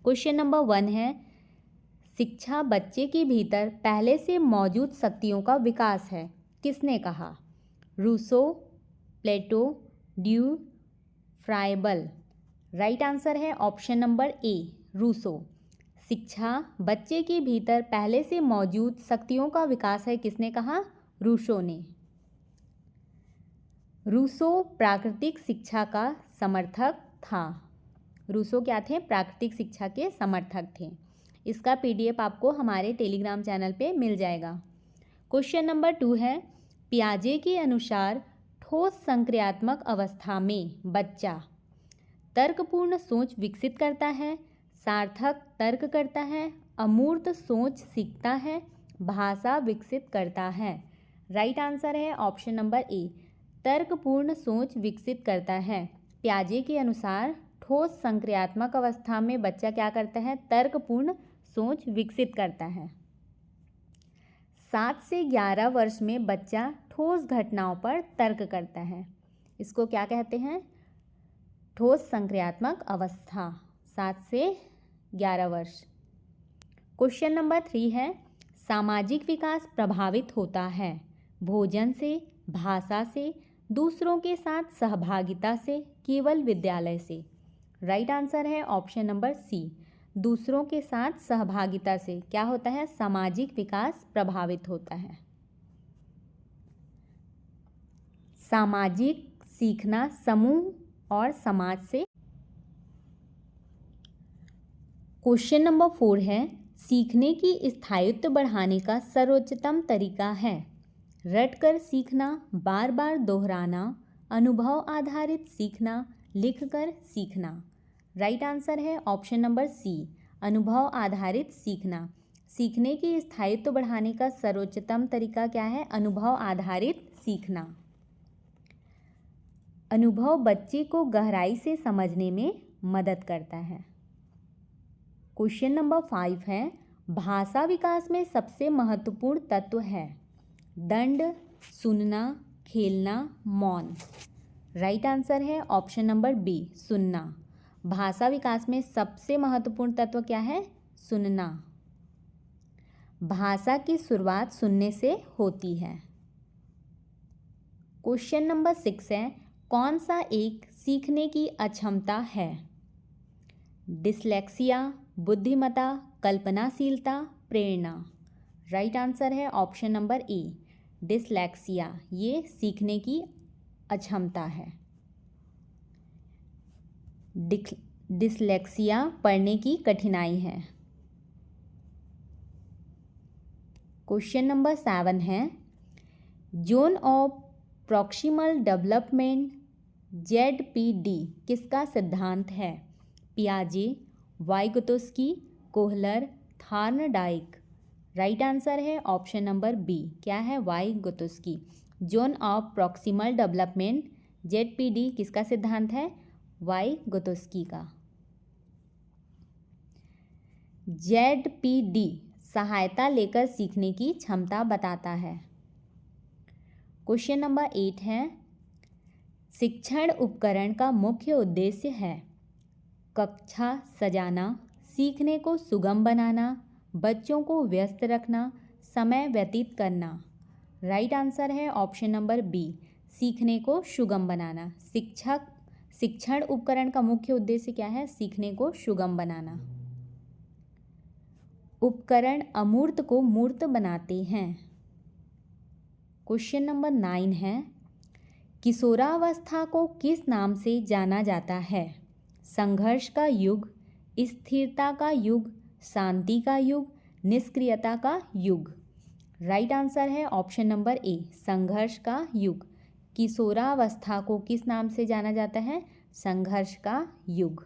Question number 1 है, शिक्षा बच्चे के भीतर पहले से मौजूद शक्तियों का विकास है, किसने कहा? रूसो, प्लेटो, ड्यू, फ्राइबल। राइट आंसर है ऑप्शन नंबर ए, रूसो। शिक्षा बच्चे के भीतर पहले से मौजूद शक्तियों का विकास है, किसने कहा? रूसो ने। रूसो प्राकृतिक शिक्षा का समर्थक था। रूसो क्या थे? प्राकृतिक शिक्षा के समर्थक थे। इसका पीडीएफ आपको हमारे टेलीग्राम चैनल पे मिल जाएगा। क्वेश्चन नंबर 2 है, पियाजे के अनुसार ठोस संक्रियात्मक अवस्था में बच्चा तर्कपूर्ण सोच विकसित करता है, सार्थक तर्क करता है, अमूर्त सोच सीखता है, भाषा विकसित करता है। राइट आंसर है ऑप्शन नंबर ए, तर्कपूर्ण सोच विकसित करता है। पियाजे के अनुसार ठोस संक्रियात्मक अवस्था में बच्चा क्या करता है? तर्कपूर्ण सोच विकसित करता है। 7 से 11 वर्ष में बच्चा ठोस घटनाओं पर तर्क करता है। इसको क्या कहते हैं? ठोस संक्रियात्मक अवस्था, 7 से 11 वर्ष। क्वेश्चन नंबर 3 है, सामाजिक विकास प्रभावित होता है भोजन से, भाषा से, दूसरों के साथ सहभागिता से, केवल विद्यालय से। राइट आंसर है ऑप्शन नंबर सी, दूसरों के साथ सहभागिता से क्या होता है? सामाजिक विकास प्रभावित होता है। सामाजिक सीखना समूह और समाज से। क्वेश्चन नंबर 4 है, सीखने की स्थायित्व बढ़ाने का सर्वोच्चतम तरीका है रटकर सीखना, बार बार दोहराना, अनुभव आधारित सीखना, लिखकर सीखना। राइट आंसर है ऑप्शन नंबर सी, अनुभव आधारित सीखना। सीखने की स्थायित्व बढ़ाने का सर्वोच्चतम तरीका क्या है? अनुभव आधारित सीखना। अनुभव बच्चे को गहराई से समझने में मदद करता है। क्वेश्चन नंबर 5 है, भाषा विकास में सबसे महत्वपूर्ण तत्व है दंड, सुनना, खेलना, मौन। राइट आंसर है ऑप्शन नंबर बी, सुनना। भाषा विकास में सबसे महत्वपूर्ण तत्व क्या है? सुनना। भाषा की शुरुआत सुनने से होती है। क्वेश्चन नंबर 6 है, कौन सा एक सीखने की अक्षमता है? डिसलेक्सिया, बुद्धिमत्ता, कल्पनाशीलता, प्रेरणा। राइट आंसर है ऑप्शन नंबर ए, डिसलेक्सिया। ये सीखने की अक्षमता है। डिसलेक्सिया पढ़ने की कठिनाई है। क्वेश्चन नंबर 7 है, zone of proximal development ZPD किसका सिद्धांत है? पियाजे, Vygotsky, Kohler, Thorndike. Right answer है ऑप्शन नंबर बी, क्या है? Vygotsky. Zone of proximal development ZPD किसका सिद्धांत है? वाइगोत्स्की का। ZPD सहायता लेकर सीखने की क्षमता बताता है। क्वेश्चन नंबर 8 है, शिक्षण उपकरण का मुख्य उद्देश्य है कक्षा सजाना, सीखने को सुगम बनाना, बच्चों को व्यस्त रखना, समय व्यतीत करना। राइट आंसर है ऑप्शन नंबर बी, सीखने को सुगम बनाना। शिक्षण उपकरण का मुख्य उद्देश्य क्या है? सीखने को सुगम बनाना। उपकरण अमूर्त को मूर्त बनाते हैं। क्वेश्चन नंबर 9 है, किशोरावस्था को किस नाम से जाना जाता है? संघर्ष का युग, स्थिरता का युग, शांति का युग, निष्क्रियता का युग। राइट आंसर है ऑप्शन नंबर ए, संघर्ष का युग। किशोरावस्था को किस नाम से जाना जाता है? संघर्ष का युग।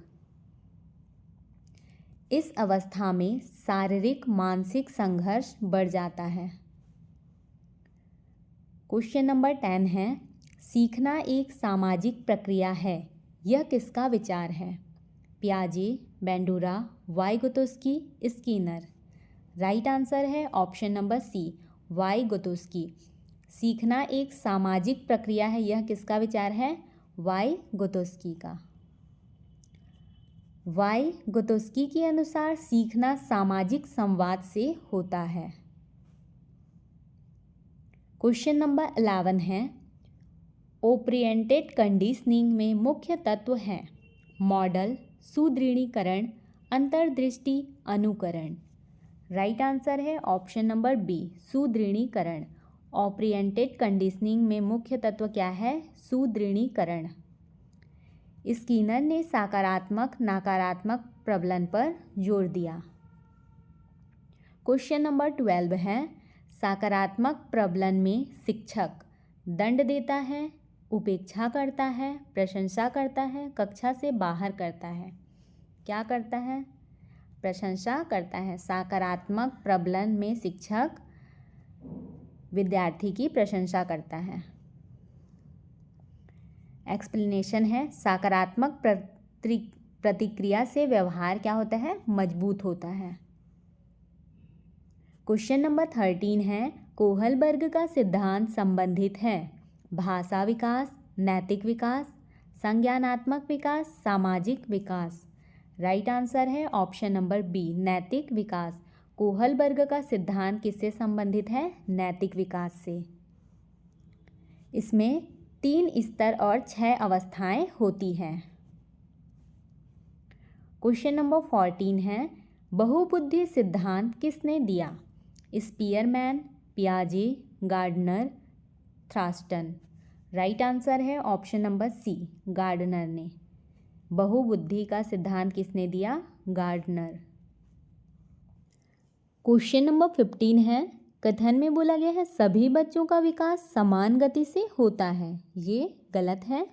इस अवस्था में शारीरिक मानसिक संघर्ष बढ़ जाता है। क्वेश्चन नंबर 10 है, सीखना एक सामाजिक प्रक्रिया है, यह किसका विचार है? पियाजे, Bandura, Vygotsky, Skinner. Right answer है ऑप्शन नंबर सी, वाइगोत्स्की। सीखना एक सामाजिक प्रक्रिया है, यह किसका विचार है? वाइगोत्स्की का। वाइगोत्स्की के अनुसार सीखना सामाजिक संवाद से होता है। क्वेश्चन नंबर 11 है, ओरिएंटेड कंडीशनिंग में मुख्य तत्व हैं मॉडल, सुदृढ़ीकरण, अंतर्दृष्टि, अनुकरण। राइट आंसर है ऑप्शन नंबर बी, सुदृढ़ीकरण। ओरिएंटेड कंडीशनिंग में मुख्य तत्व क्या है? सुदृढ़ीकरण। स्किनर ने सकारात्मक नकारात्मक प्रबलन पर जोर दिया। क्वेश्चन नंबर 12 है, सकारात्मक प्रबलन में शिक्षक दंड देता है, उपेक्षा करता है, प्रशंसा करता है, कक्षा से बाहर करता है। क्या करता है? प्रशंसा करता है। सकारात्मक प्रबलन में शिक्षक विद्यार्थी की प्रशंसा करता है। एक्सप्लेनेशन है, सकारात्मक प्रतिक्रिया से व्यवहार क्या होता है? मजबूत होता है। क्वेश्चन नंबर 13 है, कोहलबर्ग का सिद्धांत संबंधित है भाषा विकास, नैतिक विकास, संज्ञानात्मक विकास, सामाजिक विकास। राइट आंसर है ऑप्शन नंबर बी, नैतिक विकास। कोहलबर्ग का सिद्धांत किससे संबंधित है? नैतिक विकास से। इसमें 3 स्तर और 6 अवस्थाएं होती हैं। क्वेश्चन नंबर 14 है, बहुबुद्धि सिद्धांत किसने दिया? स्पीयरमैन, पियाजे, गार्डनर, थ्रास्टन। राइट आंसर है ऑप्शन नंबर सी, गार्डनर ने। बहुबुद्धि का सिद्धांत किसने दिया? गार्डनर। क्वेश्चन नंबर 15 है, कथन में बोला गया है सभी बच्चों का विकास समान गति से होता है। ये गलत है।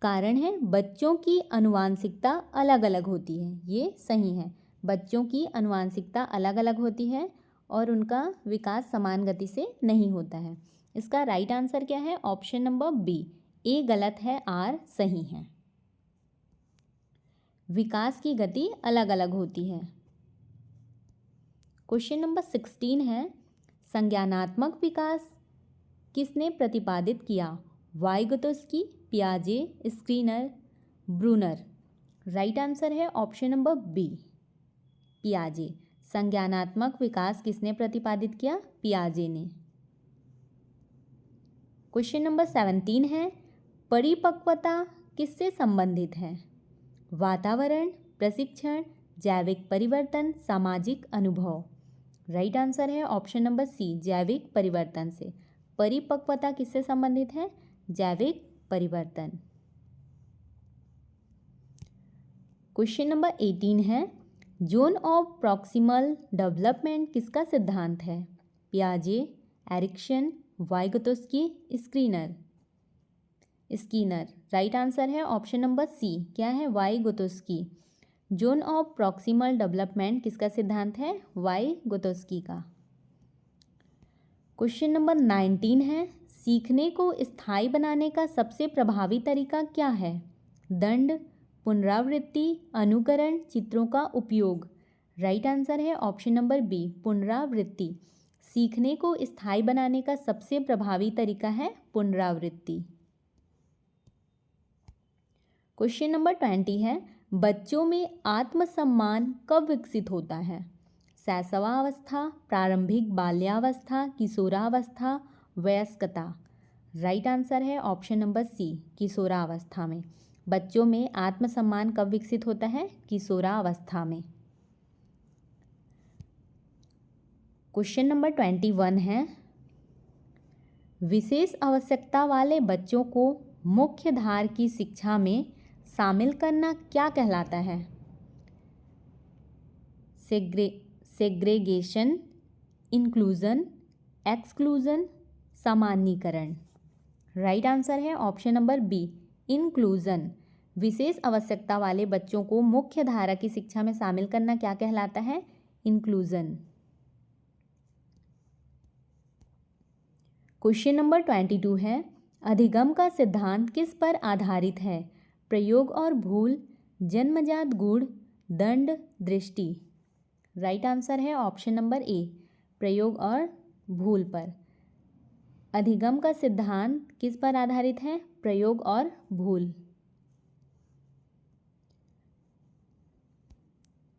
कारण है बच्चों की आनुवंशिकता अलग अलग होती है। ये सही है। बच्चों की आनुवंशिकता अलग अलग होती है और उनका विकास समान गति से नहीं होता है। इसका राइट आंसर क्या है? ऑप्शन नंबर बी, ए गलत है, आर सही है। विकास की गति अलग अलग होती है। क्वेश्चन नंबर 16 है, संज्ञानात्मक विकास किसने प्रतिपादित किया? वाइगोत्स्की, पियाजे, स्किनर, ब्रूनर। राइट आंसर है ऑप्शन नंबर बी, पियाजे। संज्ञानात्मक विकास किसने प्रतिपादित किया? पियाजे ने। क्वेश्चन नंबर 17 है, परिपक्वता किससे संबंधित है? वातावरण, प्रशिक्षण, जैविक परिवर्तन, सामाजिक अनुभव। राइट आंसर है ऑप्शन नंबर सी, जैविक परिवर्तन से। परिपक्वता किससे संबंधित है? जैविक परिवर्तन। क्वेश्चन नंबर 18 है, जोन ऑफ प्रॉक्सिमल डेवलपमेंट किसका सिद्धांत है? पियाजे, Erikson, Vygotsky, Skinner. Right answer है ऑप्शन नंबर सी, क्या है? Vygotsky. Zone of proximal development किसका सिद्धांत है? वाइगोत्स्की का। क्वेश्चन नंबर 19 है, सीखने को स्थायी बनाने का सबसे प्रभावी तरीका क्या है? दंड, पुनरावृत्ति, अनुकरण, चित्रों का उपयोग। राइट आंसर है ऑप्शन नंबर बी, पुनरावृत्ति। सीखने को स्थायी बनाने का सबसे प्रभावी तरीका है पुनरावृत्ति। क्वेश्चन नंबर 20 है, बच्चों में आत्मसम्मान कब विकसित होता है? शैशवावस्था, प्रारंभिक बाल्यावस्था, किशोरावस्था, वयस्कता। राइट आंसर है ऑप्शन नंबर सी, किशोरावस्था में। बच्चों में आत्मसम्मान कब विकसित होता है? किशोरावस्था में। क्वेश्चन नंबर 21 है, विशेष आवश्यकता वाले बच्चों को मुख्य धारा की शिक्षा में शामिल करना क्या कहलाता है? सेग्रेगेशन, इंक्लूजन, एक्सक्लूजन, सामान्यीकरण। राइट आंसर है ऑप्शन नंबर बी, इंक्लूजन। विशेष आवश्यकता वाले बच्चों को मुख्य धारा की शिक्षा में शामिल करना क्या कहलाता है? इंक्लूजन। क्वेश्चन नंबर 22 है, अधिगम का सिद्धांत किस पर आधारित है? प्रयोग और भूल, जन्मजात गुण, दंड, दृष्टि। राइट आंसर है ऑप्शन नंबर ए, प्रयोग और भूल पर। अधिगम का सिद्धांत किस पर आधारित है? प्रयोग और भूल।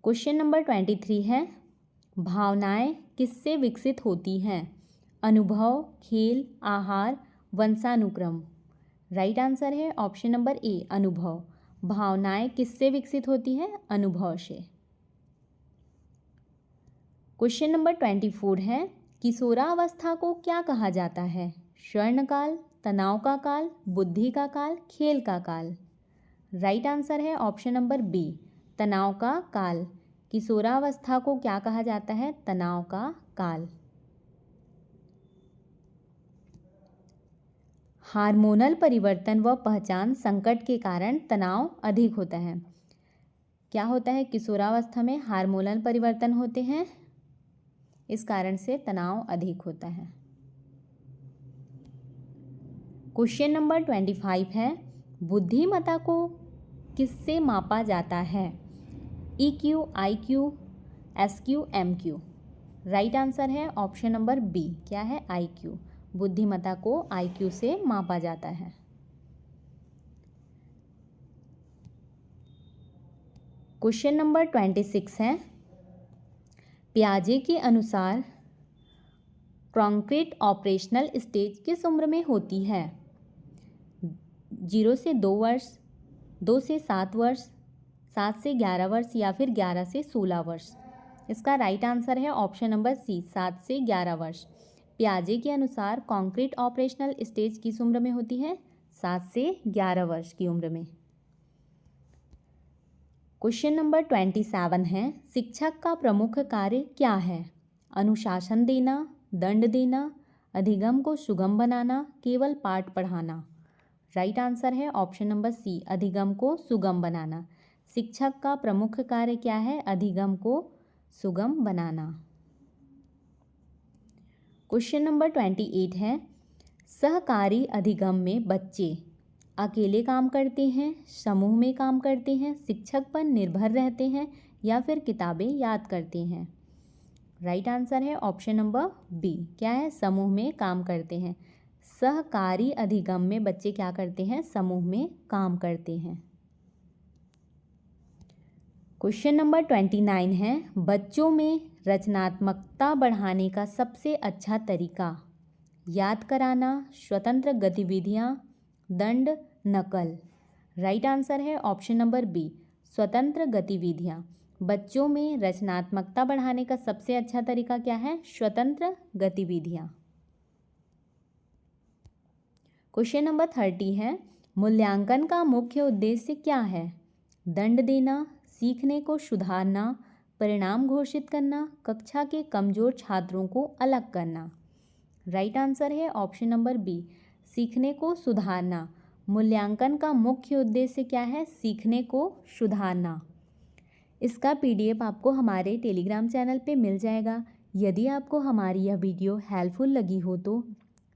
क्वेश्चन नंबर 23 है, भावनाएं किससे विकसित होती हैं? अनुभव, खेल, आहार, वंशानुक्रम। राइट आंसर है ऑप्शन नंबर ए, अनुभव। भावनाएं किससे विकसित होती हैं? अनुभव से। क्वेश्चन नंबर 24 है, किशोरावस्था को क्या कहा जाता है? स्वर्णकाल, तनाव का काल, बुद्धि का काल, खेल का काल। राइट आंसर है ऑप्शन नंबर बी, तनाव का काल। किशोरावस्था को क्या कहा जाता है? तनाव का काल। हार्मोनल परिवर्तन व पहचान संकट के कारण तनाव अधिक होता है। क्या होता है? किशोरावस्था में हार्मोनल परिवर्तन होते हैं, इस कारण से तनाव अधिक होता है। क्वेश्चन नंबर 25 है, बुद्धिमत्ता को किससे मापा जाता है? EQ, IQ, SQ, MQ। Right answer है ऑप्शन नंबर बी, क्या है? IQ। बुद्धिमत्ता को IQ से मापा जाता है। क्वेश्चन नंबर 26 है, पियाजे के अनुसार कॉन्क्रीट ऑपरेशनल स्टेज किस उम्र में होती है? 0 से 2 वर्ष, 2 से 7 वर्ष, 7 से 11 वर्ष या फिर 11 से 16 वर्ष। इसका राइट आंसर है ऑप्शन नंबर सी, 7 से 11 वर्ष। पियाजे के अनुसार कॉन्क्रीट ऑपरेशनल स्टेज किस उम्र में होती है? 7 से 11 वर्ष की उम्र में। क्वेश्चन नंबर 27 है, शिक्षक का प्रमुख कार्य क्या है? अनुशासन देना, दंड देना, अधिगम को सुगम बनाना, केवल पाठ पढ़ाना। राइट आंसर है ऑप्शन नंबर सी, अधिगम को सुगम बनाना। शिक्षक का प्रमुख कार्य क्या है? अधिगम को सुगम बनाना। क्वेश्चन नंबर 28 है, सहकारी अधिगम में बच्चे अकेले काम करते हैं, समूह में काम करते हैं, शिक्षक पर निर्भर रहते हैं या फिर किताबें याद करते हैं। राइट आंसर है ऑप्शन नंबर बी, क्या है? समूह में काम करते हैं। सहकारी अधिगम में बच्चे क्या करते हैं? समूह में काम करते हैं। क्वेश्चन नंबर 29 है, बच्चों में रचनात्मकता बढ़ाने का सबसे अच्छा तरीका? याद कराना, स्वतंत्र गतिविधियाँ, दंड, नकल। राइट आंसर है ऑप्शन नंबर बी, स्वतंत्र गतिविधियाँ। बच्चों में रचनात्मकता बढ़ाने का सबसे अच्छा तरीका क्या है? स्वतंत्र गतिविधियाँ। क्वेश्चन नंबर 30 है, मूल्यांकन का मुख्य उद्देश्य क्या है? दंड देना, सीखने को सुधारना, परिणाम घोषित करना, कक्षा के कमजोर छात्रों को अलग करना। राइट आंसर है ऑप्शन नंबर बी, सीखने को सुधारना। मूल्यांकन का मुख्य उद्देश्य क्या है? सीखने को सुधारना। इसका PDF आपको हमारे टेलीग्राम चैनल पे मिल जाएगा। यदि आपको हमारी यह वीडियो हेल्पफुल लगी हो तो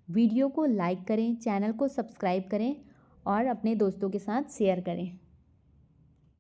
वीडियो को लाइक करें, चैनल को सब्सक्राइब करें और अपने दोस्तों के साथ शेयर करें।